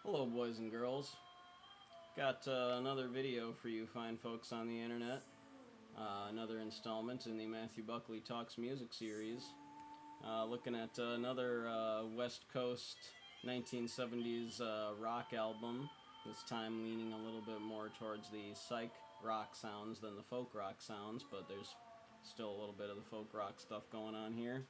Hello, boys and girls. Got another video for you fine folks on the internet. Another installment in the Matthew Buckley Talks music series. Looking at another West Coast 1970s rock album. This time leaning a little bit more towards the psych rock sounds than the folk rock sounds, but there's still a little bit of the folk rock stuff going on here.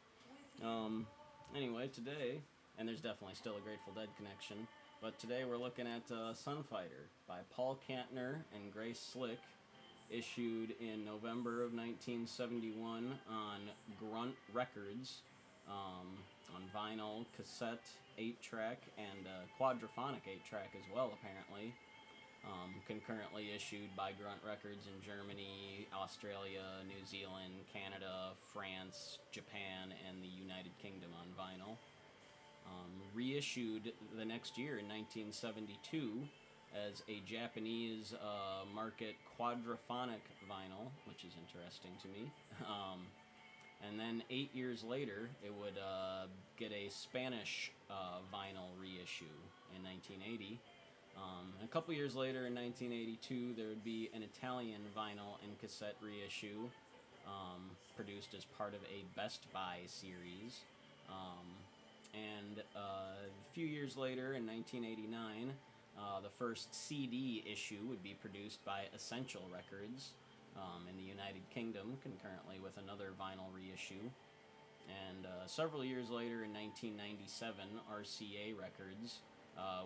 Anyway, today, and there's definitely still a Grateful Dead connection, but today we're looking at Sunfighter by Paul Kantner and Grace Slick, issued in November of 1971 on Grunt Records, on vinyl, cassette, 8-track, and quadraphonic 8-track as well, apparently. Concurrently issued by Grunt Records in Germany, Australia, New Zealand, Canada, France, Japan, and the United Kingdom on vinyl. Reissued the next year in 1972 as a Japanese market quadraphonic vinyl, which is interesting to me. And then 8 years later, it would get a Spanish vinyl reissue in 1980. A couple years later, in 1982, there would be an Italian vinyl and cassette reissue produced as part of a Best Buy series. And a few years later, in 1989, the first CD issue would be produced by Essential Records in the United Kingdom, concurrently with another vinyl reissue. And several years later, in 1997, RCA Records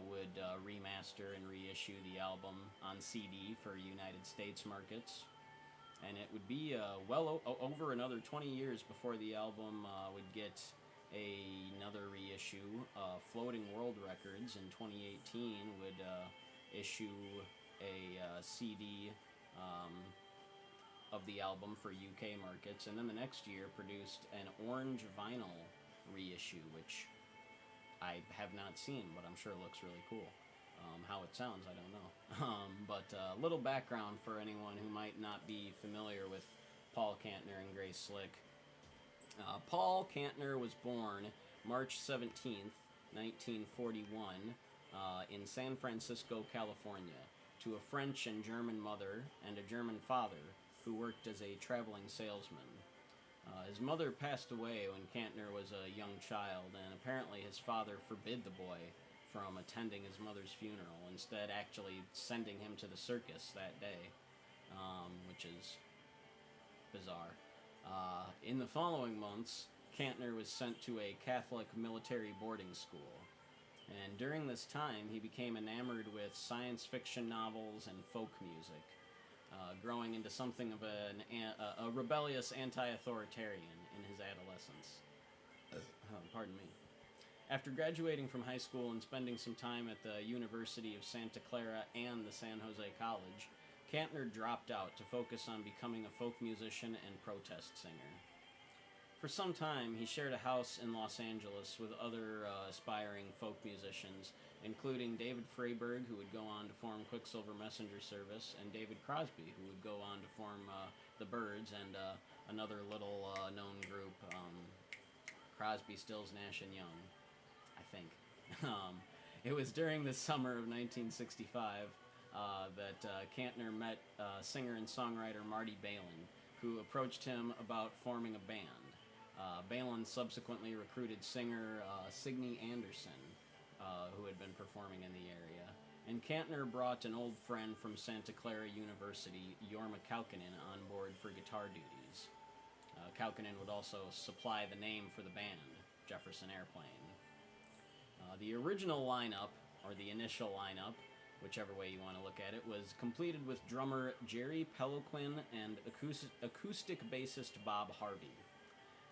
would remaster and reissue the album on CD for United States markets. And it would be over another 20 years before the album would get another reissue. Floating World Records in 2018 would issue a CD of the album for UK markets, and then the next year produced an orange vinyl reissue, which I have not seen, but I'm sure looks really cool. How it sounds, I don't know. But a little background for anyone who might not be familiar with Paul Kantner and Grace Slick. Paul Kantner was born March 17th, 1941, in San Francisco, California, to a French and German mother and a German father who worked as a traveling salesman. His mother passed away when Kantner was a young child, and apparently his father forbid the boy from attending his mother's funeral, instead actually sending him to the circus that day, which is bizarre. In the following months, Kantner was sent to a Catholic military boarding school, and during this time he became enamored with science fiction novels and folk music, growing into something of a rebellious anti-authoritarian in his adolescence. Pardon me. After graduating from high school and spending some time at the University of Santa Clara and the San Jose College, Kantner dropped out to focus on becoming a folk musician and protest singer. For some time, he shared a house in Los Angeles with other aspiring folk musicians, including David Freyberg, who would go on to form Quicksilver Messenger Service, and David Crosby, who would go on to form the Byrds and another little known group, Crosby, Stills, Nash and Young, I think. It was during the summer of 1965 that Kantner met singer and songwriter Marty Balin, who approached him about forming a band. Balin subsequently recruited singer Signe Anderson, who had been performing in the area, and Kantner brought an old friend from Santa Clara University, Jorma Kaukonen, on board for guitar duties. Kaukonen would also supply the name for the band, Jefferson Airplane. The original lineup, or the initial lineup, whichever way you want to look at it, was completed with drummer Jerry Peloquin and acoustic bassist Bob Harvey.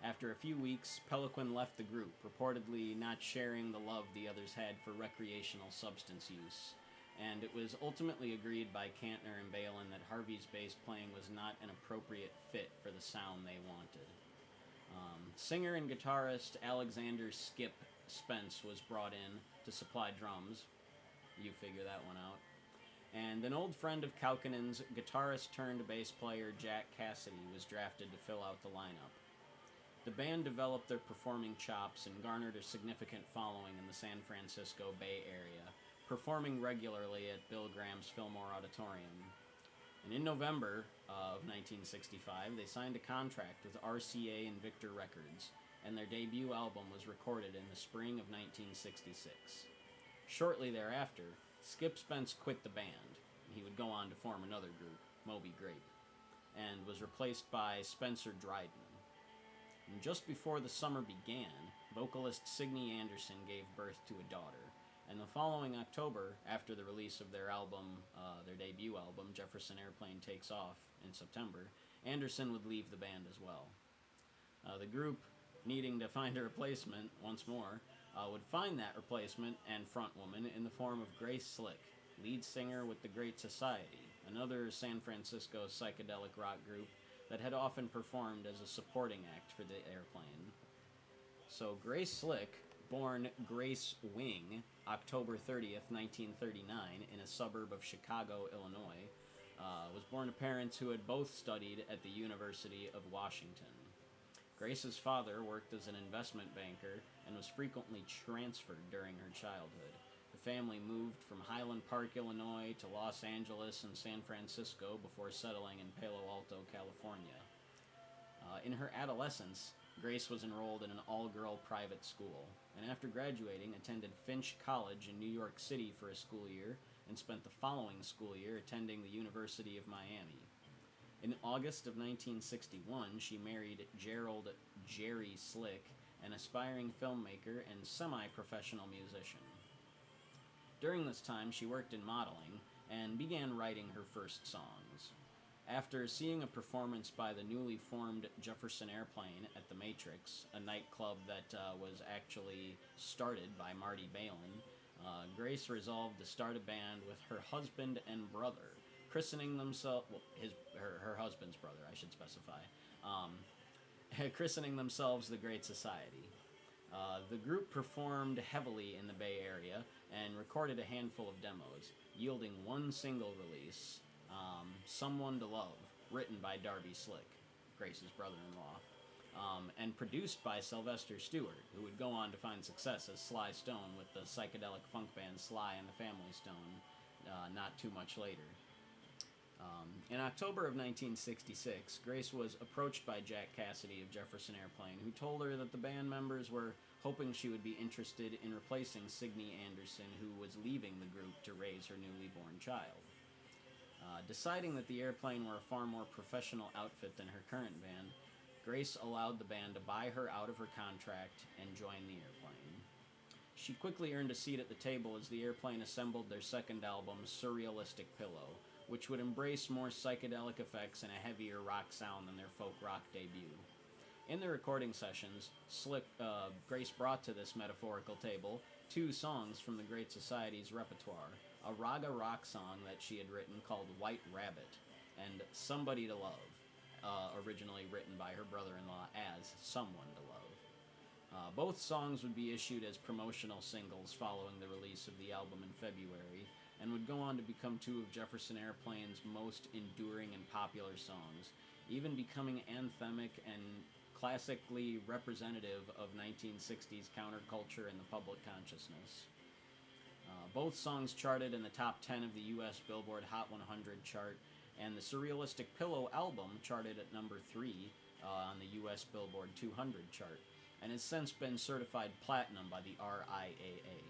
After a few weeks, Peloquin left the group, reportedly not sharing the love the others had for recreational substance use, and it was ultimately agreed by Kantner and Balin that Harvey's bass playing was not an appropriate fit for the sound they wanted. Singer and guitarist Alexander Skip Spence was brought in to supply drums. You figure that one out. And an old friend of Kaukonen's, guitarist-turned-bass player Jack Cassidy, was drafted to fill out the lineup. The band developed their performing chops and garnered a significant following in the San Francisco Bay Area, performing regularly at Bill Graham's Fillmore Auditorium. And in November of 1965, they signed a contract with RCA and Victor Records, and their debut album was recorded in the spring of 1966. Shortly thereafter, Skip Spence quit the band. He would go on to form another group, Moby Grape, and was replaced by Spencer Dryden. And just before the summer began, vocalist Signe Anderson gave birth to a daughter. And the following October, after the release of their album, their debut album, Jefferson Airplane Takes Off, in September, Anderson would leave the band as well. The group, needing to find a replacement once more, would find that replacement and frontwoman in the form of Grace Slick, lead singer with the Great Society, another San Francisco psychedelic rock group that had often performed as a supporting act for the Airplane. So Grace Slick, born Grace Wing, October 30th, 1939, in a suburb of Chicago, Illinois, was born to parents who had both studied at the University of Washington. Grace's father worked as an investment banker and was frequently transferred during her childhood. The family moved from Highland Park, Illinois, to Los Angeles and San Francisco before settling in Palo Alto, California. In her adolescence, Grace was enrolled in an all-girl private school, and after graduating, attended Finch College in New York City for a school year, and spent the following school year attending the University of Miami. In August of 1961, she married Gerald Jerry Slick, an aspiring filmmaker and semi-professional musician. During this time, she worked in modeling, and began writing her first songs. After seeing a performance by the newly formed Jefferson Airplane at the Matrix, a nightclub that was actually started by Marty Balin, Grace resolved to start a band with her husband and brother, christening themselves, her husband's brother, I should specify, christening themselves the Great Society. The group performed heavily in the Bay Area and recorded a handful of demos, yielding one single release, Someone to Love, written by Darby Slick, Grace's brother-in-law, and produced by Sylvester Stewart, who would go on to find success as Sly Stone with the psychedelic funk band Sly and the Family Stone not too much later. In October of 1966, Grace was approached by Jack Cassidy of Jefferson Airplane, who told her that the band members were hoping she would be interested in replacing Signe Anderson, who was leaving the group to raise her newly born child. Deciding that the Airplane were a far more professional outfit than her current band, Grace allowed the band to buy her out of her contract and join the Airplane. She quickly earned a seat at the table as the Airplane assembled their second album, Surrealistic Pillow, which would embrace more psychedelic effects and a heavier rock sound than their folk rock debut. In the recording sessions, Grace brought to this metaphorical table 2 songs from the Great Society's repertoire, a raga rock song that she had written called White Rabbit, and Somebody to Love, originally written by her brother-in-law as Someone to Love. Both songs would be issued as promotional singles following the release of the album in February, and would go on to become 2 of Jefferson Airplane's most enduring and popular songs, even becoming anthemic and classically representative of 1960s counterculture in the public consciousness. Both songs charted in the top 10 of the U.S. Billboard Hot 100 chart, and the Surrealistic Pillow album charted at number 3 on the U.S. Billboard 200 chart, and has since been certified platinum by the RIAA.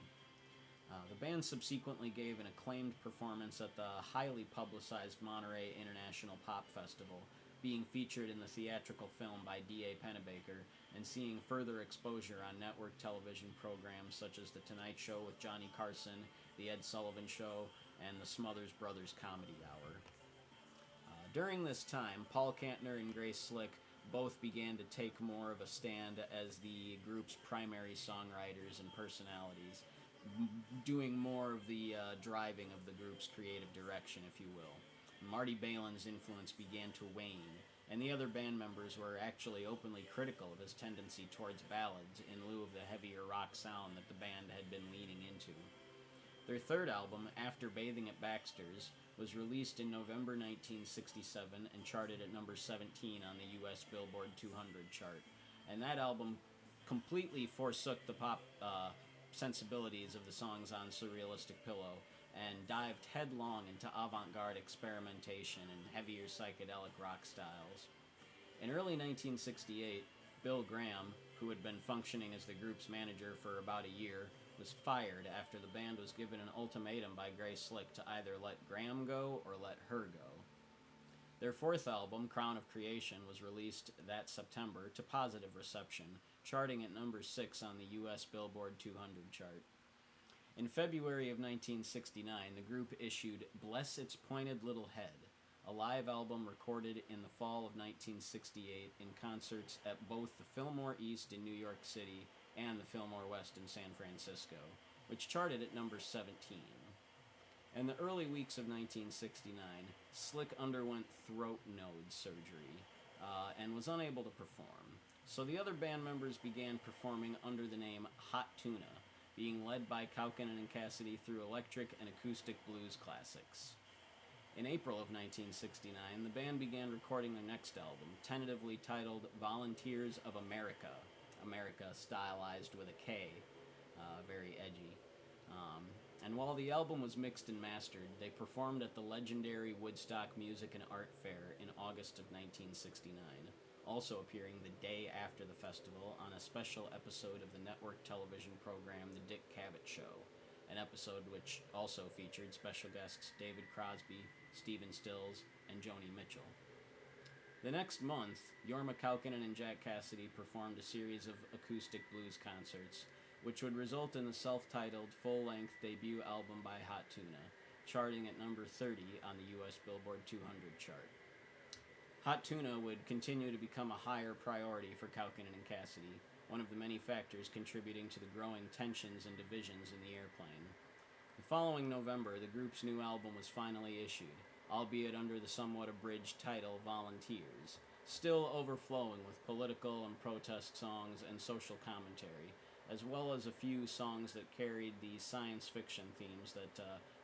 The band subsequently gave an acclaimed performance at the highly publicized Monterey International Pop Festival, being featured in the theatrical film by D.A. Pennebaker, and seeing further exposure on network television programs such as The Tonight Show with Johnny Carson, The Ed Sullivan Show, and The Smothers Brothers Comedy Hour. During this time, Paul Kantner and Grace Slick both began to take more of a stand as the group's primary songwriters and personalities, doing more of the driving of the group's creative direction, if you will. Marty Balin's influence began to wane, and the other band members were actually openly critical of his tendency towards ballads in lieu of the heavier rock sound that the band had been leaning into. Their third album, After Bathing at Baxter's, was released in November 1967 and charted at number 17 on the U.S. Billboard 200 chart, and that album completely forsook the pop sensibilities of the songs on Surrealistic Pillow and dived headlong into avant-garde experimentation and heavier psychedelic rock styles. In early 1968, Bill Graham, who had been functioning as the group's manager for about a year, was fired after the band was given an ultimatum by Grace Slick to either let Graham go or let her go. Their fourth album, Crown of Creation, was released that September to positive reception, charting at number 6 on the U.S. Billboard 200 chart. In February of 1969, the group issued Bless Its Pointed Little Head, a live album recorded in the fall of 1968 in concerts at both the Fillmore East in New York City and the Fillmore West in San Francisco, which charted at number 17. In the early weeks of 1969, Slick underwent throat node surgery and was unable to perform. So the other band members began performing under the name Hot Tuna, being led by Kaukonen and Cassidy through electric and acoustic blues classics. In April of 1969, the band began recording their next album, tentatively titled Volunteers of America, America stylized with a K, very edgy. And while the album was mixed and mastered, they performed at the legendary Woodstock Music and Art Fair in August of 1969, also appearing the day after the festival on a special episode of the network television program The Dick Cavett Show, an episode which also featured special guests David Crosby, Stephen Stills, and Joni Mitchell. The next month, Jorma Kaukonen and Jack Cassidy performed a series of acoustic blues concerts, which would result in the self-titled full-length debut album by Hot Tuna, charting at number 30 on the U.S. Billboard 200 chart. Hot Tuna would continue to become a higher priority for Kaukonen and Cassidy, one of the many factors contributing to the growing tensions and divisions in the airplane. The following November, the group's new album was finally issued, albeit under the somewhat abridged title Volunteers, still overflowing with political and protest songs and social commentary, as well as a few songs that carried the science fiction themes that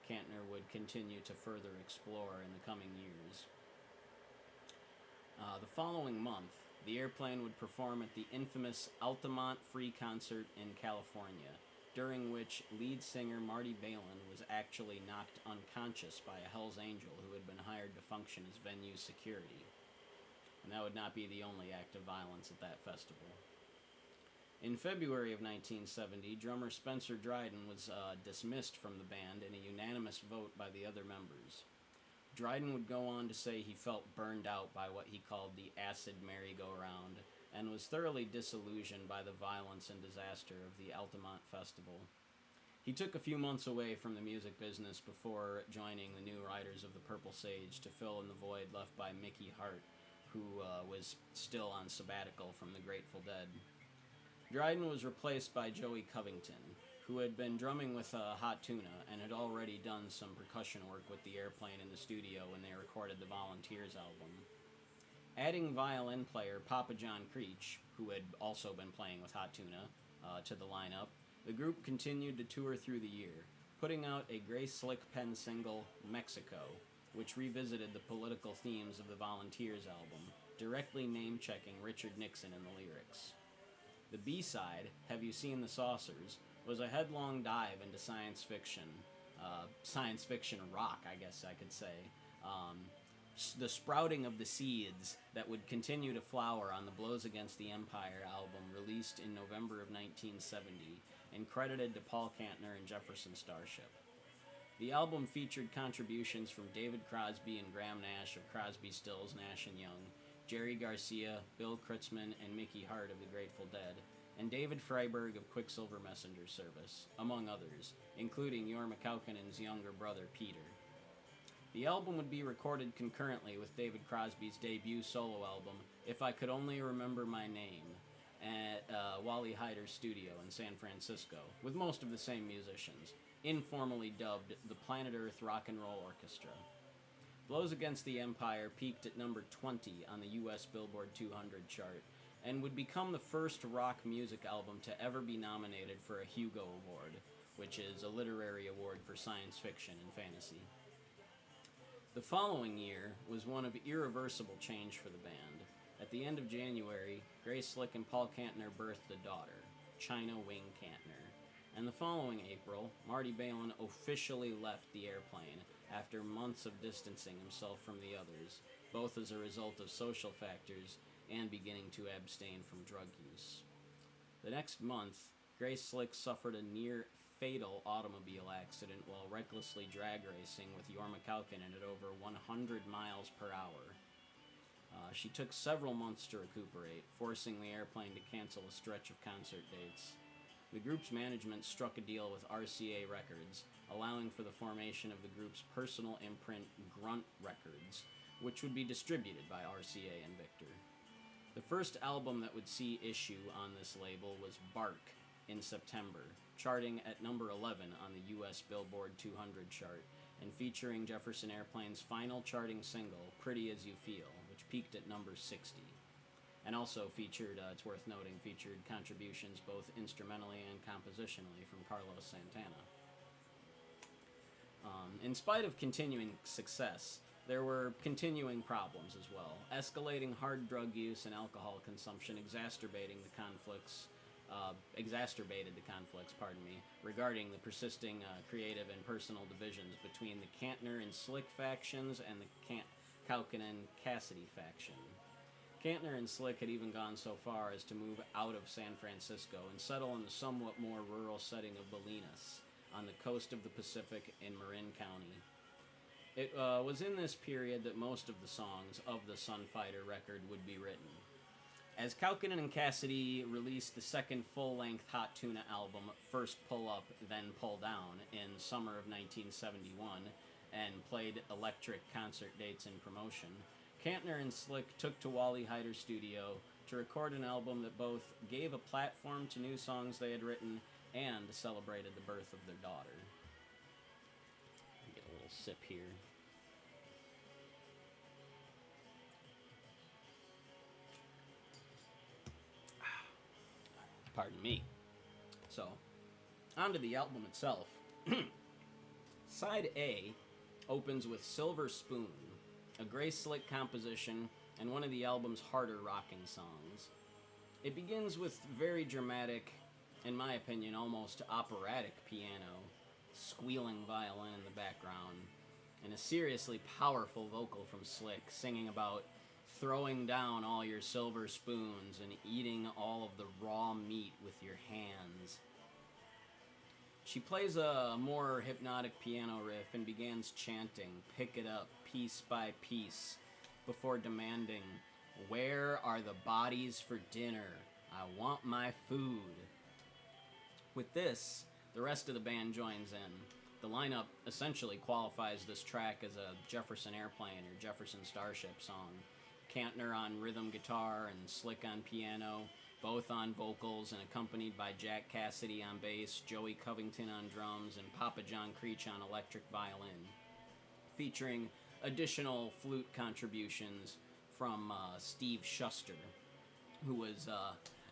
Kantner would continue to further explore in the coming years. The following month, the airplane would perform at the infamous Altamont Free Concert in California, during which lead singer Marty Balin was actually knocked unconscious by a Hells Angel who had been hired to function as venue security. And that would not be the only act of violence at that festival. In February of 1970, drummer Spencer Dryden was dismissed from the band in a unanimous vote by the other members. Dryden would go on to say he felt burned out by what he called the acid merry-go-round, and was thoroughly disillusioned by the violence and disaster of the Altamont Festival. He took a few months away from the music business before joining the new writers of the Purple Sage to fill in the void left by Mickey Hart, who was still on sabbatical from the Grateful Dead. Dryden was replaced by Joey Covington, who had been drumming with Hot Tuna and had already done some percussion work with the airplane in the studio when they recorded the Volunteers album. Adding violin player Papa John Creech, who had also been playing with Hot Tuna, to the lineup, the group continued to tour through the year, putting out a Grace Slick pen single, Mexico, which revisited the political themes of the Volunteers album, directly name-checking Richard Nixon in the lyrics. The B-side, Have You Seen the Saucers, was a headlong dive into science fiction rock, I guess I could say. The sprouting of the seeds that would continue to flower on the Blows Against the Empire album, released in November of 1970, and credited to Paul Kantner and Jefferson Starship. The album featured contributions from David Crosby and Graham Nash of Crosby, Stills, Nash & Young, Jerry Garcia, Bill Kreutzmann, and Mickey Hart of the Grateful Dead, and David Freiberg of Quicksilver Messenger Service, among others, including Jorma Kaukonen's younger brother Peter. The album would be recorded concurrently with David Crosby's debut solo album, If I Could Only Remember My Name, at Wally Heider's studio in San Francisco, with most of the same musicians, informally dubbed the Planet Earth Rock and Roll Orchestra. Blows Against the Empire peaked at number 20 on the U.S. Billboard 200 chart, and would become the first rock music album to ever be nominated for a Hugo Award, which is a literary award for science fiction and fantasy. The following year was one of irreversible change for the band. At the end of January, Grace Slick and Paul Kantner birthed a daughter, China Wing Kantner. and the following April, Marty Balin officially left the airplane after months of distancing himself from the others, both as a result of social factors and beginning to abstain from drug use. The next month, Grace Slick suffered a near-fatal automobile accident while recklessly drag racing with Jorma Kaukonen at over 100 miles per hour. She took several months to recuperate, forcing the airplane to cancel a stretch of concert dates. The group's management struck a deal with RCA Records, allowing for the formation of the group's personal imprint, Grunt Records, which would be distributed by RCA and Victor. The first album that would see issue on this label was Bark in September, charting at number 11 on the US Billboard 200 chart, and featuring Jefferson Airplane's final charting single, Pretty As You Feel, which peaked at number 60. And also featured, it's worth noting, featured contributions both instrumentally and compositionally from Carlos Santana. In spite of continuing success, there were continuing problems as well. Escalating hard drug use and alcohol consumption exacerbated the conflicts, regarding the persisting creative and personal divisions between the Kantner and Slick factions and the Kaukonen-Cassidy faction. Kantner and Slick had even gone so far as to move out of San Francisco and settle in the somewhat more rural setting of Bolinas, on the coast of the Pacific in Marin County. It was in this period that most of the songs of the Sunfighter record would be written. As Kaukonen and Cassidy released the second full-length Hot Tuna album, First Pull Up, Then Pull Down, in summer of 1971, and played electric concert dates in promotion, Kantner and Slick took to Wally Heider's studio to record an album that both gave a platform to new songs they had written and celebrated the birth of their daughter. Get a little sip here. Pardon me. So, onto the album itself. Side A opens with Silver Spoon, a Grace Slick composition and one of the album's harder rocking songs. It begins with very dramatic, in my opinion, almost operatic piano, squealing violin in the background, and a seriously powerful vocal from Slick singing about throwing down all your silver spoons and eating all of the raw meat with your hands. She plays a more hypnotic piano riff and begins chanting, "Pick it up, piece by piece," before demanding, "Where are the bodies for dinner? I want my food." With this, the rest of the band joins in. The lineup essentially qualifies this track as a Jefferson Airplane or Jefferson Starship song. Kantner on rhythm guitar and Slick on piano, both on vocals and accompanied by Jack Cassidy on bass, Joey Covington on drums, and Papa John Creech on electric violin, featuring additional flute contributions from Steve Schuster, who was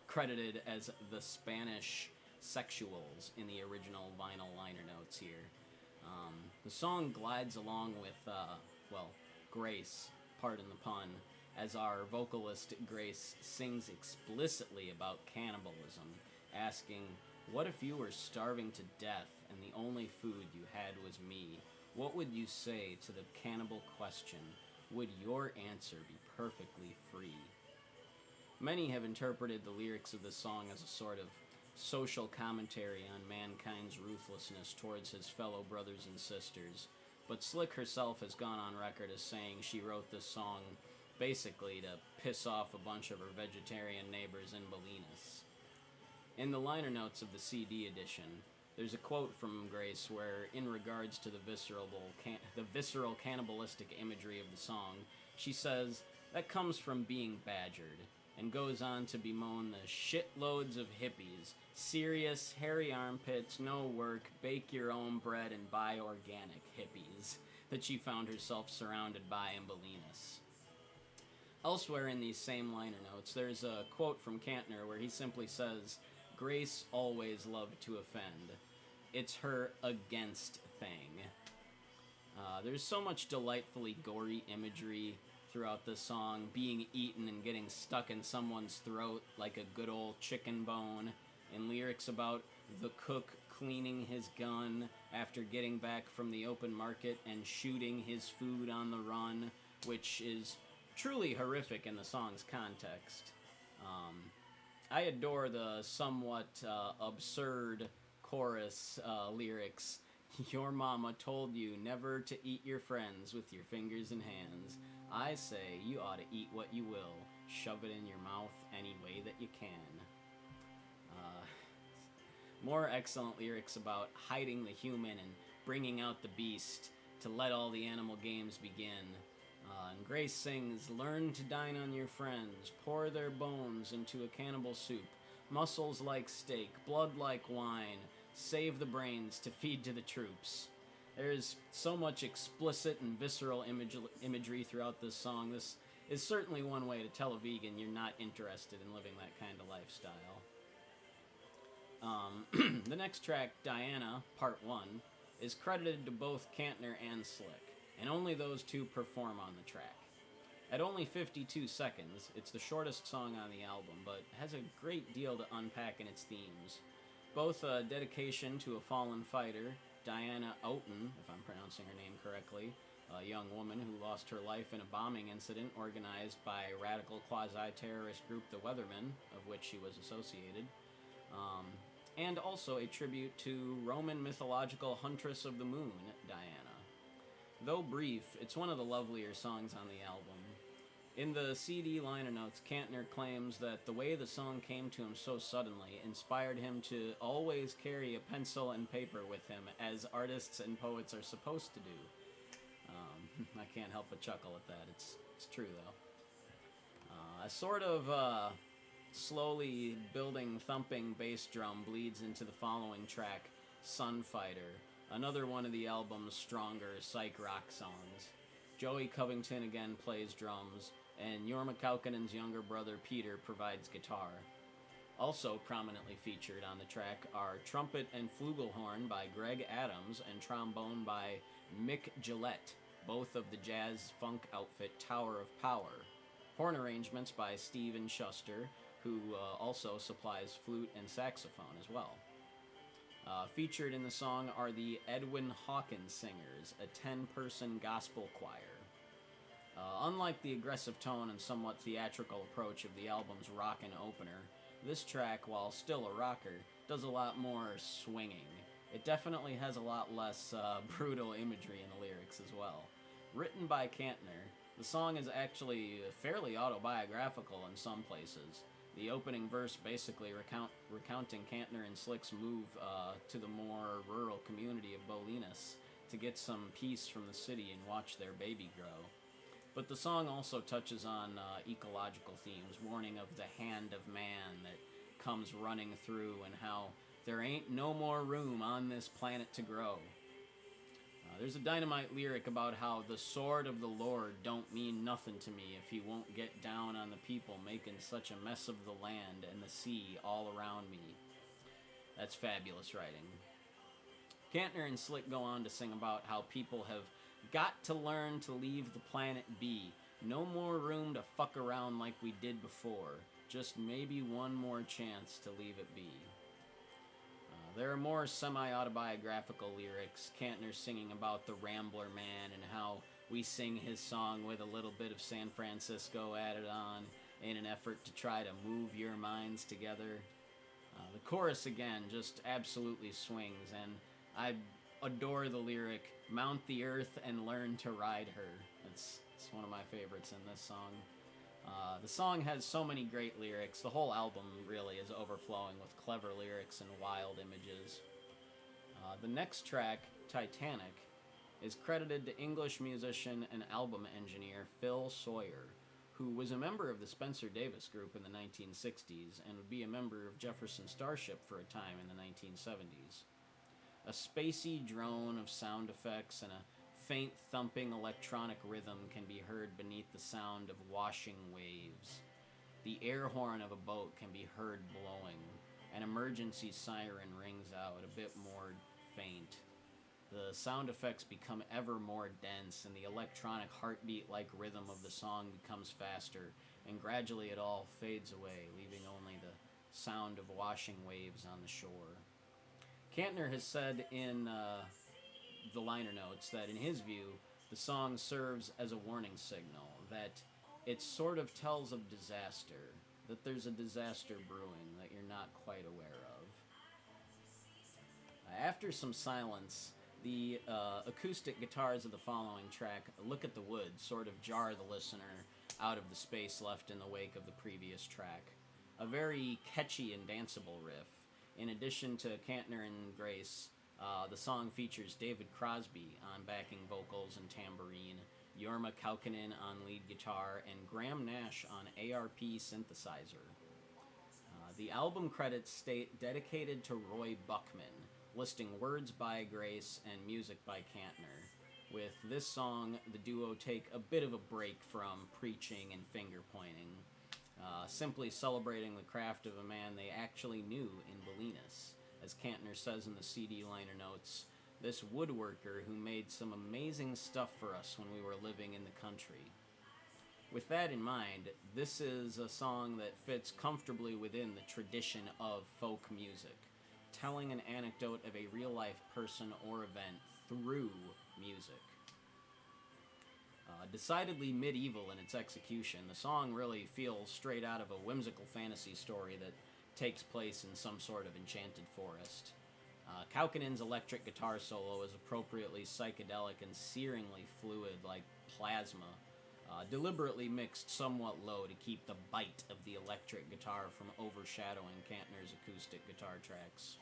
credited as the Spanish Sexuals in the original vinyl liner notes here. The song glides along with, Grace, pardon the pun, as our vocalist Grace sings explicitly about cannibalism, asking, "What if you were starving to death and the only food you had was me? What would you say to the cannibal question? Would your answer be perfectly free?" Many have interpreted the lyrics of this song as a sort of social commentary on mankind's ruthlessness towards his fellow brothers and sisters, but Slick herself has gone on record as saying she wrote this song basically to piss off a bunch of her vegetarian neighbors in Bolinas. In the liner notes of the CD edition, there's a quote from Grace where, in regards to the visceral cannibalistic imagery of the song, she says, "That comes from being badgered," and goes on to bemoan the shitloads of hippies, serious, hairy armpits, no work, bake your own bread and buy organic hippies, that she found herself surrounded by in Bolinas. Elsewhere in these same liner notes, there's a quote from Kantner where he simply says, "Grace always loved to offend. It's her against thing." There's so much delightfully gory imagery throughout this song, being eaten and getting stuck in someone's throat like a good old chicken bone, and lyrics about the cook cleaning his gun after getting back from the open market and shooting his food on the run, which is truly horrific in the song's context. I adore the somewhat absurd chorus lyrics. Your mama told you never to eat your friends with your fingers and hands. I say you ought to eat what you will. Shove it in your mouth any way that you can. More excellent lyrics about hiding the human and bringing out the beast to let all the animal games begin. And Grace sings, learn to dine on your friends, pour their bones into a cannibal soup, muscles like steak, blood like wine, save the brains to feed to the troops. There's so much explicit and visceral imagery throughout this song. This is certainly one way to tell a vegan you're not interested in living that kind of lifestyle. The next track, Diana, Part 1, is credited to both Kantner and Slick, and only those two perform on the track. At only 52 seconds, it's the shortest song on the album, but has a great deal to unpack in its themes. Both a dedication to a fallen fighter, Diana Oughton, if I'm pronouncing her name correctly, a young woman who lost her life in a bombing incident organized by radical quasi-terrorist group The Weathermen, of which she was associated, and also a tribute to Roman mythological huntress of the moon, Diana. Though brief, it's one of the lovelier songs on the album. In the CD liner notes, Kantner claims that the way the song came to him so suddenly inspired him to always carry a pencil and paper with him, as artists and poets are supposed to do. I can't help but chuckle at that. It's true, though. A sort of slowly building thumping bass drum bleeds into the following track, Sunfighter, another one of the album's stronger psych rock songs. Joey Covington again plays drums, and Jorma Kaukonen's younger brother Peter provides guitar. Also prominently featured on the track are trumpet and flugelhorn by Greg Adams and trombone by Mick Gillette, both of the jazz funk outfit Tower of Power. Horn arrangements by Steven Schuster, who also supplies flute and saxophone as well. Featured in the song are the Edwin Hawkins Singers, a 10-person gospel choir. Unlike the aggressive tone and somewhat theatrical approach of the album's rockin' opener, this track, while still a rocker, does a lot more swinging. It definitely has a lot less brutal imagery in the lyrics as well. Written by Kantner, the song is actually fairly autobiographical in some places. The opening verse basically recounting Kantner and Slick's move to the more rural community of Bolinas to get some peace from the city and watch their baby grow. But the song also touches on ecological themes, warning of the hand of man that comes running through and how there ain't no more room on this planet to grow. There's a dynamite lyric about how the sword of the Lord don't mean nothing to me if he won't get down on the people making such a mess of the land and the sea all around me. That's fabulous writing. Kantner and Slick go on to sing about how people have got to learn to leave the planet be. No more room to fuck around like we did before. Just maybe one more chance to leave it be. There are more semi-autobiographical lyrics, Kantner singing about the Rambler Man and how we sing his song with a little bit of San Francisco added on in an effort to try to move your minds together. The chorus, again, just absolutely swings, and I adore the lyric, mount the earth and learn to ride her. It's one of my favorites in this song. The song has so many great lyrics. The whole album really is overflowing with clever lyrics and wild images. The next track, Titanic, is credited to English musician and album engineer Phil Sawyer, who was a member of the Spencer Davis Group in the 1960s and would be a member of Jefferson Starship for a time in the 1970s. A spacey drone of sound effects and a faint thumping electronic rhythm can be heard beneath the sound of washing waves. The air horn of a boat can be heard blowing. An emergency siren rings out, a bit more faint. The sound effects become ever more dense, and the electronic heartbeat-like rhythm of the song becomes faster, and gradually it all fades away, leaving only the sound of washing waves on the shore. Kantner has said in the liner notes that, in his view, the song serves as a warning signal, that it sort of tells of disaster, that there's a disaster brewing that you're not quite aware of. After some silence, the acoustic guitars of the following track, Look at the Woods, sort of jar the listener out of the space left in the wake of the previous track. A very catchy and danceable riff. In addition to Kantner and Grace, the song features David Crosby on backing vocals and tambourine, Jorma Kaukonen on lead guitar, and Graham Nash on ARP synthesizer. The album credits state dedicated to Roy Buckman, listing words by Grace and music by Kantner. With this song, the duo take a bit of a break from preaching and finger-pointing, simply celebrating the craft of a man they actually knew in Bolinas. As Kantner says in the CD liner notes, this woodworker who made some amazing stuff for us when we were living in the country. With that in mind, this is a song that fits comfortably within the tradition of folk music, telling an anecdote of a real-life person or event through music. Decidedly medieval in its execution, the song really feels straight out of a whimsical fantasy story that takes place in some sort of enchanted forest. Kaukonen's electric guitar solo is appropriately psychedelic and searingly fluid like plasma, deliberately mixed somewhat low to keep the bite of the electric guitar from overshadowing Kantner's acoustic guitar tracks.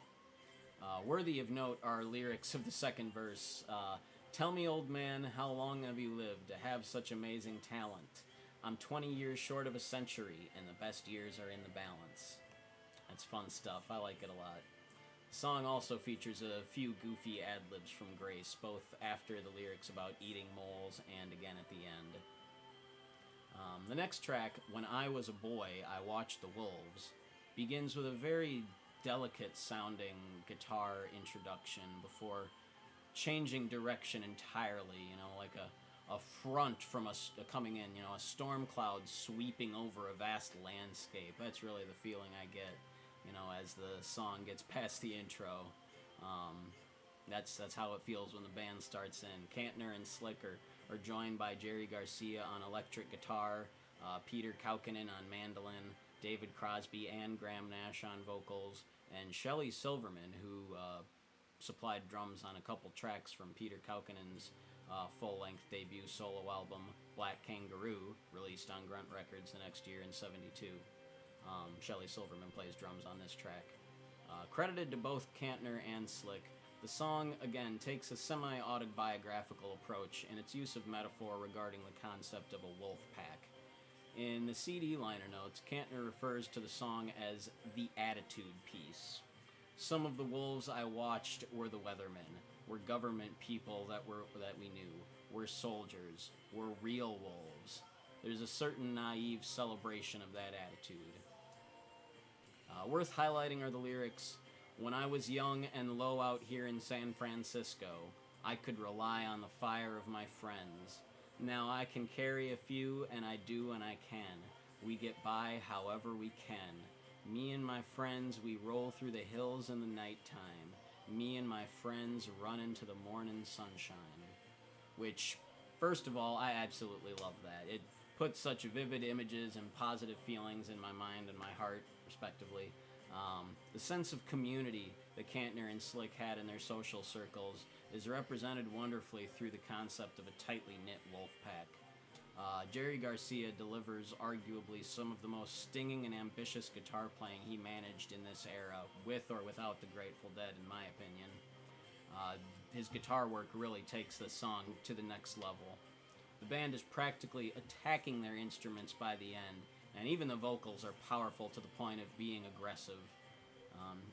Worthy of note are lyrics of the second verse. Tell me, old man, how long have you lived to have such amazing talent? I'm 20 years short of a century, and the best years are in the balance. That's fun stuff. I like it a lot. The song also features a few goofy ad-libs from Grace, both after the lyrics about eating moles and again at the end. The next track, When I Was a Boy, I Watched the Wolves, begins with a very delicate-sounding guitar introduction before changing direction entirely, like a front from coming in, a storm cloud sweeping over a vast landscape. That's really the feeling I get, as the song gets past the intro. That's how it feels when the band starts in. Kantner and Slick are joined by Jerry Garcia on electric guitar, Peter Kaukonen on mandolin, David Crosby and Graham Nash on vocals, and Shelley Silverman, who supplied drums on a couple tracks from Peter Kaukonen's full-length debut solo album, Black Kangaroo, released on Grunt Records the next year in '72. Shelley Silverman plays drums on this track. Credited to both Kantner and Slick, the song, again, takes a semi-autobiographical approach in its use of metaphor regarding the concept of a wolf pack. In the CD liner notes, Kantner refers to the song as the attitude piece. Some of the wolves I watched were the weathermen, were government people that we knew, were soldiers, were real wolves. There's a certain naive celebration of that attitude. Worth highlighting are the lyrics, When I was young and low out here in San Francisco, I could rely on the fire of my friends. Now I can carry a few, and I do and I can. We get by however we can. Me and my friends, we roll through the hills in the nighttime. Me and my friends run into the morning sunshine. Which, first of all, I absolutely love that. It puts such vivid images and positive feelings in my mind and my heart, respectively. The sense of community that Kantner and Slick had in their social circles is represented wonderfully through the concept of a tightly knit wolf pack. Jerry Garcia delivers arguably some of the most stinging and ambitious guitar playing he managed in this era, with or without the Grateful Dead, in my opinion. His guitar work really takes the song to the next level. The band is practically attacking their instruments by the end, and even the vocals are powerful to the point of being aggressive.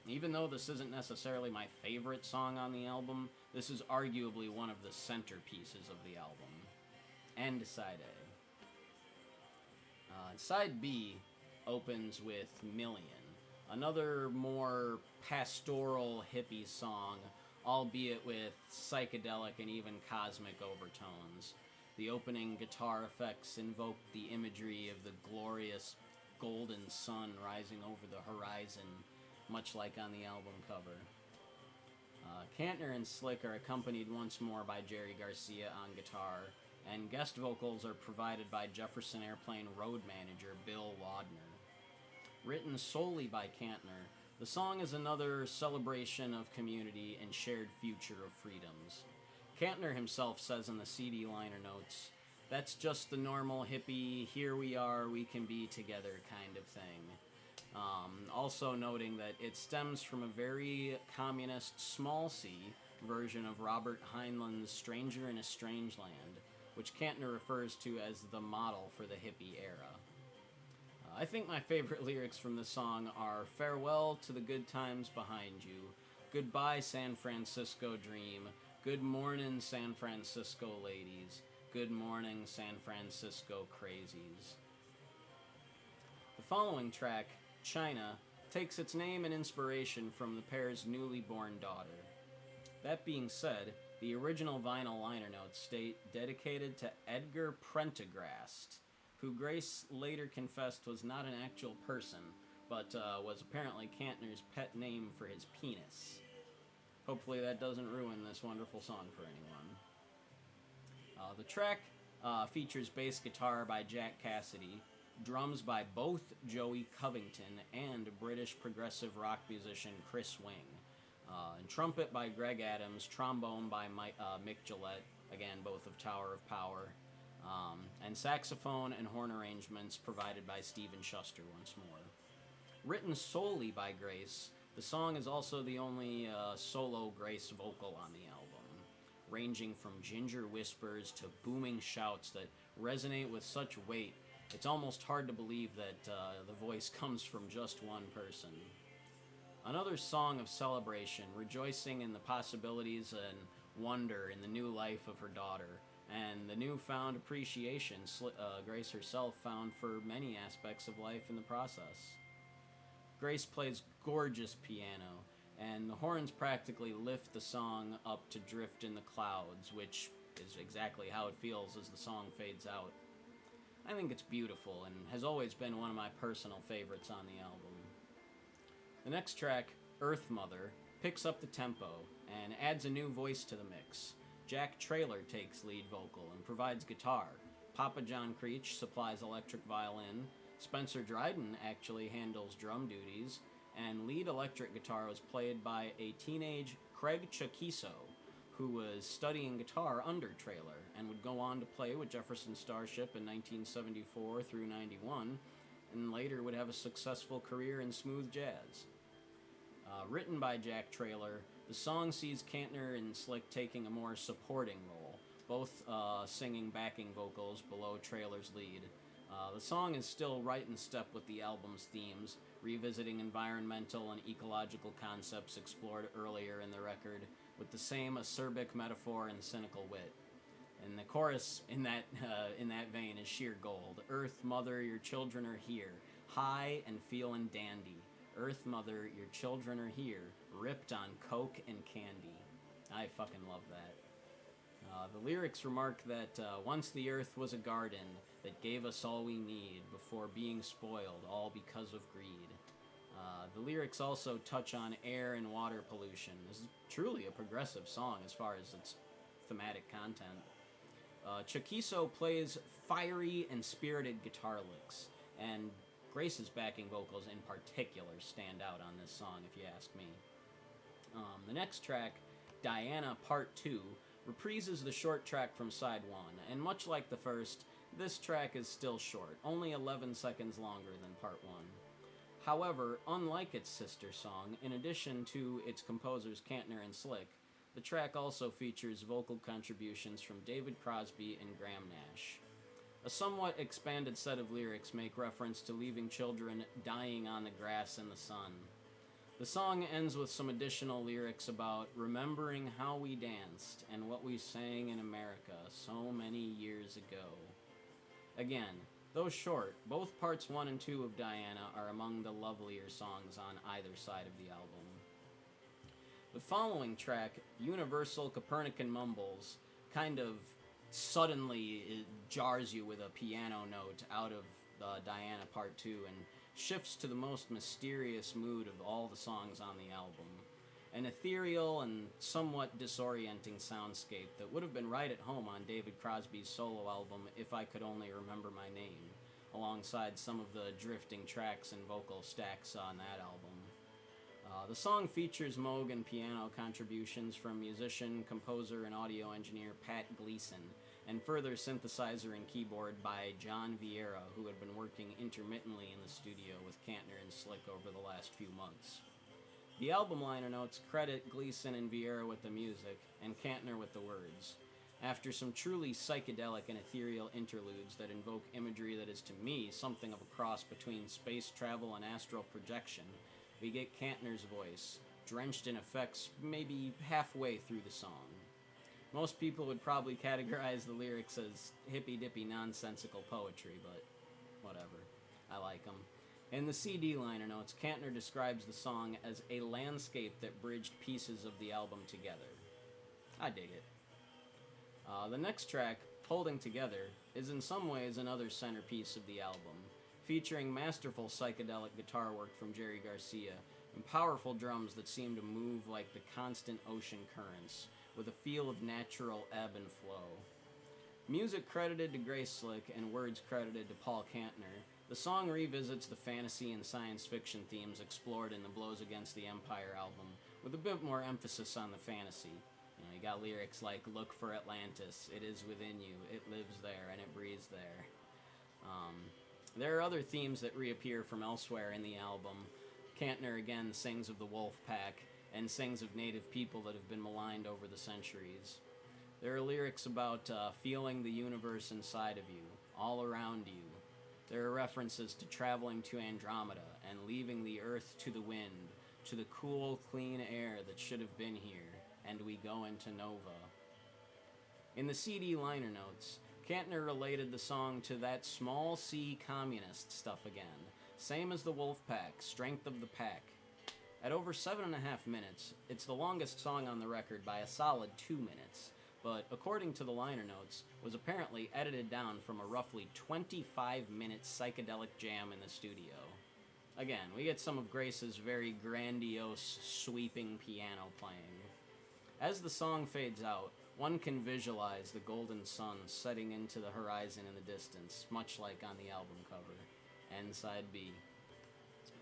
Even though this isn't necessarily my favorite song on the album, this is arguably one of the centerpieces of the album. And Side A. Side B opens with Million, another more pastoral hippie song, albeit with psychedelic and even cosmic overtones. The opening guitar effects invoke the imagery of the glorious golden sun rising over the horizon, much like on the album cover. Kantner and Slick are accompanied once more by Jerry Garcia on guitar, and guest vocals are provided by Jefferson Airplane road manager Bill Wadner. Written solely by Kantner, the song is another celebration of community and shared future of freedoms. Kantner himself says in the CD liner notes, "That's just the normal hippie, here we are, we can be together kind of thing." Also noting that it stems from a very communist small c version of Robert Heinlein's Stranger in a Strange Land, which Kantner refers to as the model for the hippie era. I think my favorite lyrics from the song are "Farewell to the good times behind you," "Goodbye San Francisco dream," "Good morning San Francisco ladies," "Good morning San Francisco crazies." The following track, China, takes its name and inspiration from the pair's newly born daughter. That being said, the original vinyl liner notes state dedicated to Edgar Prendergast, who Grace later confessed was not an actual person, but was apparently Kantner's pet name for his penis. Hopefully that doesn't ruin this wonderful song for anyone. The track features bass guitar by Jack Cassidy, drums by both Joey Covington and British progressive rock musician Chris Wing, and trumpet by Greg Adams, trombone by Mick Gillette, again both of Tower of Power, and saxophone and horn arrangements provided by Stephen Schuster once more. Written solely by Grace, the song is also the only solo Grace vocal on the album, ranging from ginger whispers to booming shouts that resonate with such weight it's almost hard to believe that the voice comes from just one person. Another song of celebration, rejoicing in the possibilities and wonder in the new life of her daughter, and the newfound appreciation Grace herself found for many aspects of life in the process. Grace plays gorgeous piano, and the horns practically lift the song up to drift in the clouds, which is exactly how it feels as the song fades out. I think it's beautiful and has always been one of my personal favorites on the album. The next track, Earth Mother, picks up the tempo and adds a new voice to the mix. Jack Traylor takes lead vocal and provides guitar. Papa John Creech supplies electric violin. Spencer Dryden actually handles drum duties, and lead electric guitar was played by a teenage Craig Chaquiso, who was studying guitar under Traylor and would go on to play with Jefferson Starship in 1974 through 91, and later would have a successful career in smooth jazz. Written by Jack Traylor, the song sees Kantner and Slick taking a more supporting role, both singing backing vocals below Traylor's lead. The song is still right in step with the album's themes, revisiting environmental and ecological concepts explored earlier in the record, with the same acerbic metaphor and cynical wit. And the chorus in that vein is sheer gold. Earth Mother, your children are here, high and feelin' dandy. Earth Mother, your children are here, ripped on coke and candy. I fucking love that. The lyrics remark that once the earth was a garden that gave us all we need before being spoiled, all because of greed. The lyrics also touch on air and water pollution. This is truly a progressive song as far as its thematic content. Chaquiso plays fiery and spirited guitar licks, and Grace's backing vocals in particular stand out on this song, if you ask me. The next track, Diana Part 2, reprises the short track from side 1, and much like the first, this track is still short, only 11 seconds longer than Part 1. However, unlike its sister song, in addition to its composers Kantner and Slick, the track also features vocal contributions from David Crosby and Graham Nash. A somewhat expanded set of lyrics make reference to leaving children dying on the grass in the sun. The song ends with some additional lyrics about remembering how we danced and what we sang in America so many years ago. Again, though short, both parts 1 and 2 of Diana are among the lovelier songs on either side of the album. The following track, Universal Copernican Mumbles, kind of suddenly jars you with a piano note out of Diana Part 2 and shifts to the most mysterious mood of all the songs on the album. an ethereal and somewhat disorienting soundscape that would have been right at home on David Crosby's solo album, If I Could Only Remember My Name, alongside some of the drifting tracks and vocal stacks on that album. The song features Moog and piano contributions from musician, composer, and audio engineer Pat Gleason, and further synthesizer and keyboard by John Vieira, who had been working intermittently in the studio with Kantner and Slick over the last few months. The album liner notes credit Gleason and Vieira with the music, and Kantner with the words. After some truly psychedelic and ethereal interludes that invoke imagery that is to me something of a cross between space travel and astral projection, we get Kantner's voice, drenched in effects maybe halfway through the song. Most people would probably categorize the lyrics as hippy-dippy nonsensical poetry, but whatever. I like them. In the CD liner notes, Kantner describes the song as a landscape that bridged pieces of the album together. I dig it. The next track, Holding Together, is in some ways another centerpiece of the album, featuring masterful psychedelic guitar work from Jerry Garcia and powerful drums that seem to move like the constant ocean currents, with a feel of natural ebb and flow. Music credited to Grace Slick and words credited to Paul Kantner, the song revisits the fantasy and science fiction themes explored in the Blows Against the Empire album, with a bit more emphasis on the fantasy. You got lyrics like, look for Atlantis, it is within you, it lives there, and it breathes there. There are other themes that reappear from elsewhere in the album. Kantner again sings of the wolf pack, and sings of native people that have been maligned over the centuries. There are lyrics about feeling the universe inside of you, all around you. There are references to traveling to Andromeda and leaving the earth to the wind, to the cool, clean air that should have been here, and we go into Nova. In the CD liner notes, Kantner related the song to that small C communist stuff again, same as the Wolfpack, Strength of the Pack. At over 7.5 minutes, it's the longest song on the record by a solid 2 minutes, but according to the liner notes, was apparently edited down from a roughly 25-minute psychedelic jam in the studio. Again, we get some of Grace's very grandiose, sweeping piano playing. As the song fades out, one can visualize the golden sun setting into the horizon in the distance, much like on the album cover. End side B.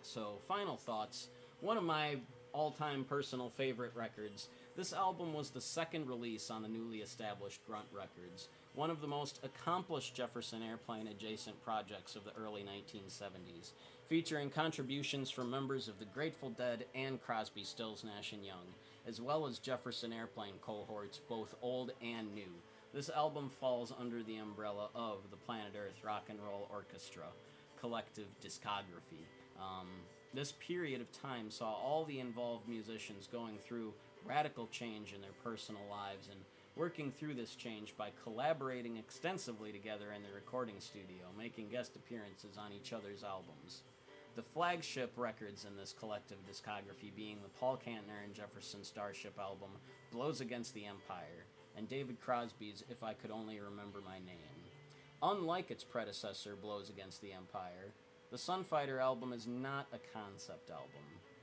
So, final thoughts. One of my all-time personal favorite records. This album was the second release on the newly established Grunt Records, one of the most accomplished Jefferson Airplane adjacent projects of the early 1970s, featuring contributions from members of the Grateful Dead and Crosby, Stills, Nash & Young, as well as Jefferson Airplane cohorts, both old and new. This album falls under the umbrella of the Planet Earth Rock and Roll Orchestra collective discography. This period of time saw all the involved musicians going through radical change in their personal lives and working through this change by collaborating extensively together in the recording studio, making guest appearances on each other's albums. The flagship records in this collective discography being the Paul Kantner and Jefferson Starship album, Blows Against the Empire, and David Crosby's If I Could Only Remember My Name. Unlike its predecessor, Blows Against the Empire, the Sunfighter album is not a concept album.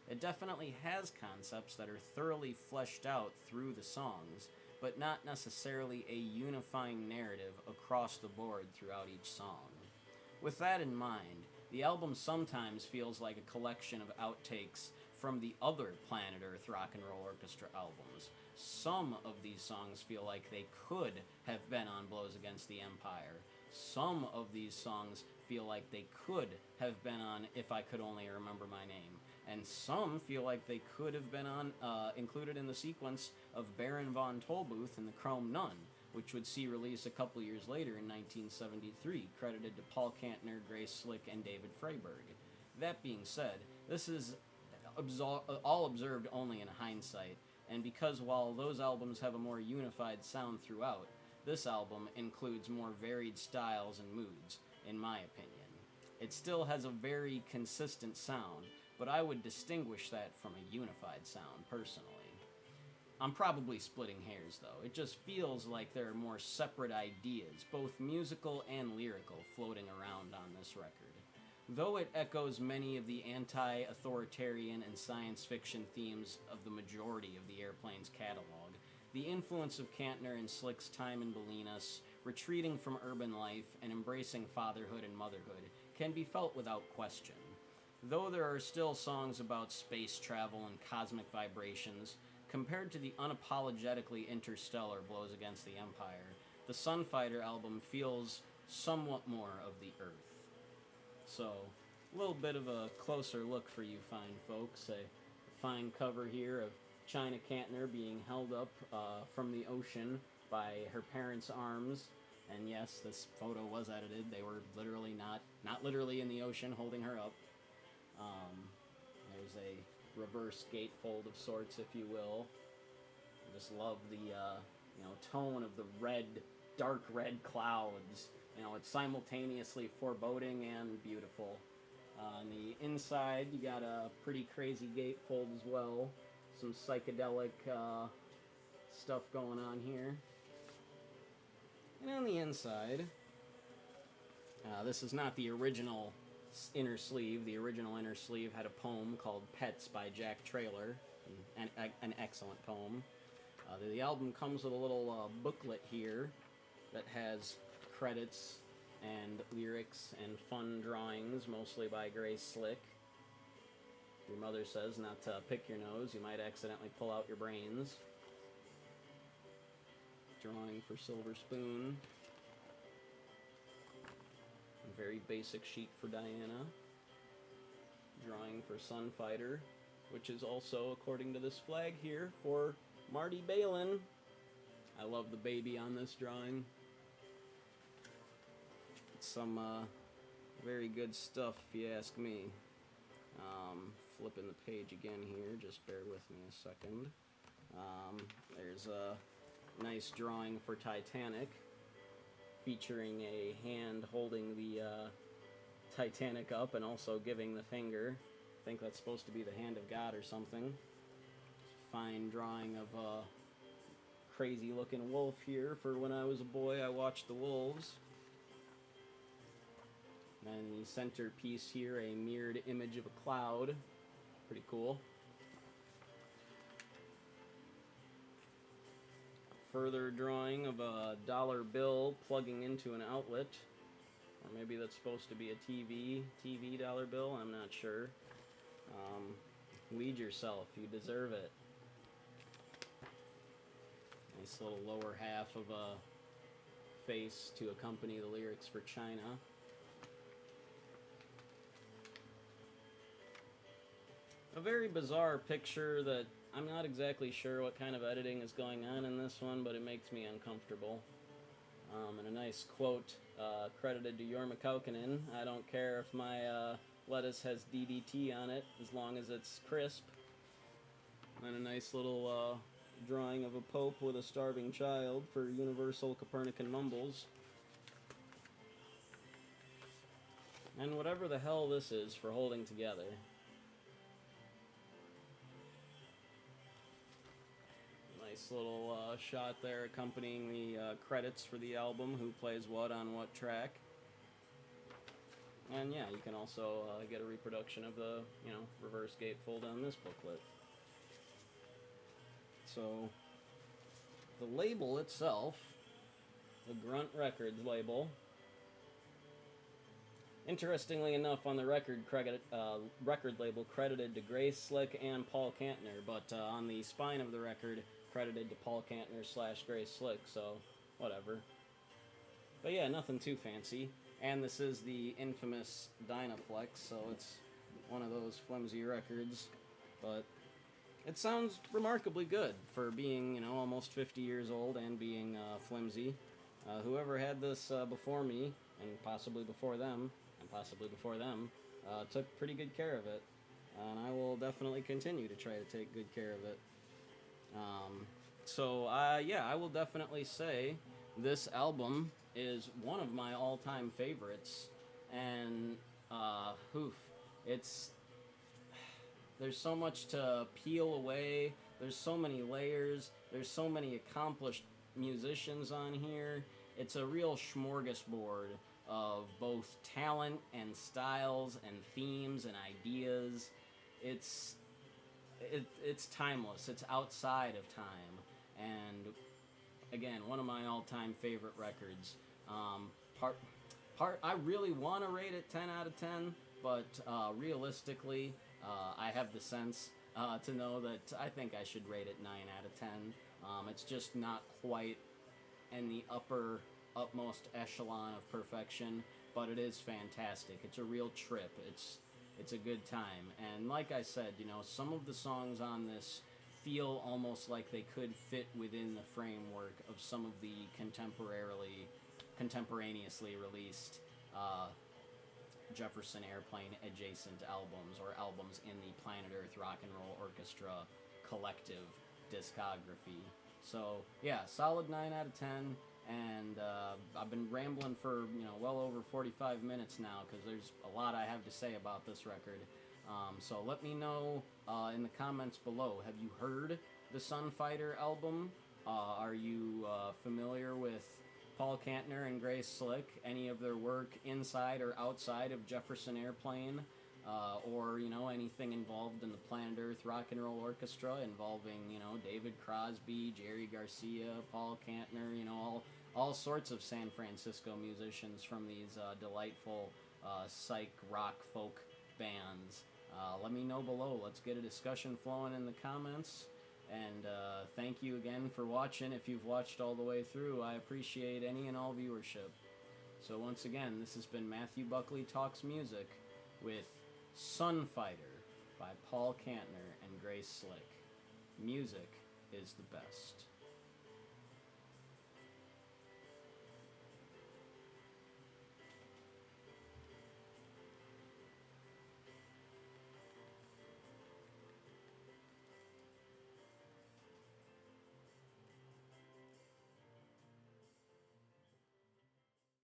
It definitely has concepts that are thoroughly fleshed out through the songs, but not necessarily a unifying narrative across the board throughout each song. With that in mind, the album sometimes feels like a collection of outtakes from the other Planet Earth Rock and Roll Orchestra albums. Some of these songs feel like they could have been on Blows Against the Empire. Some of these songs feel like they could have been on If I Could Only Remember My Name. And some feel like they could have been on included in the sequence of Baron von Tolbooth and the Chrome Nun, which would see release a couple years later in 1973, credited to Paul Kantner, Grace Slick, and David Freiberg. That being said, this is all observed only in hindsight, and because while those albums have a more unified sound throughout, this album includes more varied styles and moods, in my opinion. It still has a very consistent sound, but I would distinguish that from a unified sound, personally. I'm probably splitting hairs, though. It just feels like there are more separate ideas, both musical and lyrical, floating around on this record. Though it echoes many of the anti-authoritarian and science fiction themes of the majority of the Airplane's catalog, the influence of Kantner and Slick's time in Bolinas, retreating from urban life and embracing fatherhood and motherhood, can be felt without question. Though there are still songs about space travel and cosmic vibrations, compared to the unapologetically interstellar blows against the Empire, the Sunfighter album feels somewhat more of the Earth. So, a little bit of a closer look for you fine folks. A fine cover here of China Kantner being held up from the ocean by her parents' arms. And yes, this photo was edited. They were literally not literally in the ocean holding her up. There's a reverse gatefold of sorts, if you will. I just love the tone of the red, dark red clouds. It's simultaneously foreboding and beautiful. On the inside, you got a pretty crazy gatefold as well. Some psychedelic stuff going on here. And on the inside, this is not the original inner sleeve. The original inner sleeve had a poem called Pets by Jack Traylor, an excellent poem. The album comes with a little booklet here that has credits and lyrics and fun drawings, mostly by Grace Slick. Your mother says not to pick your nose, you might accidentally pull out your brains. Drawing for Silver Spoon. A very basic sheet for Diana. Drawing for Sunfighter, which is also, according to this flag here, for Marty Balin. I love the baby on this drawing. It's some very good stuff, if you ask me. Flipping the page again here, just bear with me a second. There's a nice drawing for Titanic, featuring a hand holding the Titanic up and also giving the finger. I think that's supposed to be the hand of God or something. Fine drawing of a crazy looking wolf here for when I was a boy. I watched the wolves. And the centerpiece here, a mirrored image of a cloud. Pretty cool. Further drawing of a dollar bill plugging into an outlet. Or maybe that's supposed to be a TV dollar bill, I'm not sure. Lead yourself, you deserve it. Nice little lower half of a face to accompany the lyrics for China. A very bizarre picture that I'm not exactly sure what kind of editing is going on in this one, but it makes me uncomfortable. And a nice quote credited to Jorma Kaukonen. I don't care if my lettuce has DDT on it, as long as it's crisp. And a nice little drawing of a pope with a starving child for Universal Copernican Mumbles. And whatever the hell this is for holding together. Nice little shot there accompanying the credits for the album, who plays what on what track. And yeah, you can also get a reproduction of the, reverse gatefold on this booklet. So, the label itself, the Grunt Records label, interestingly enough, on the record label credited to Grace Slick and Paul Kantner, but on the spine of the record, credited to Paul Kantner / Grace Slick, so whatever. But yeah, nothing too fancy. And this is the infamous Dynaflex, so it's one of those flimsy records. But it sounds remarkably good for being, almost 50 years old and being flimsy. Whoever had this before me, and possibly before them, took pretty good care of it. And I will definitely continue to try to take good care of it. I will definitely say this album is one of my all-time favorites, and there's so much to peel away, there's so many layers, there's so many accomplished musicians on here. It's a real smorgasbord of both talent and styles and themes and ideas. It's timeless. It's outside of time, and again, one of my all-time favorite records. I really want to rate it 10 out of 10, but realistically, I have the sense to know that I think I should rate it 9 out of 10. It's just not quite in the utmost echelon of perfection, but it is fantastic. It's a real trip. It's a good time. And like I said, some of the songs on this feel almost like they could fit within the framework of some of the contemporaneously released Jefferson Airplane adjacent albums, or albums in the Planet Earth Rock and Roll Orchestra collective discography. So yeah, solid 9 out of 10. And I've been rambling for well over 45 minutes now, because there's a lot I have to say about this record. So let me know in the comments below. Have you heard the Sunfighter album? Are you familiar with Paul Kantner and Grace Slick? Any of their work inside or outside of Jefferson Airplane? Or anything involved in the Planet Earth Rock and Roll Orchestra involving David Crosby, Jerry Garcia, Paul Kantner, all sorts of San Francisco musicians from these delightful psych rock folk bands. Let me know below. Let's get a discussion flowing in the comments. And thank you again for watching. If you've watched all the way through, I appreciate any and all viewership. So once again, this has been Matthew Buckley Talks Music with Sunfighter by Paul Kantner and Grace Slick. Music is the best.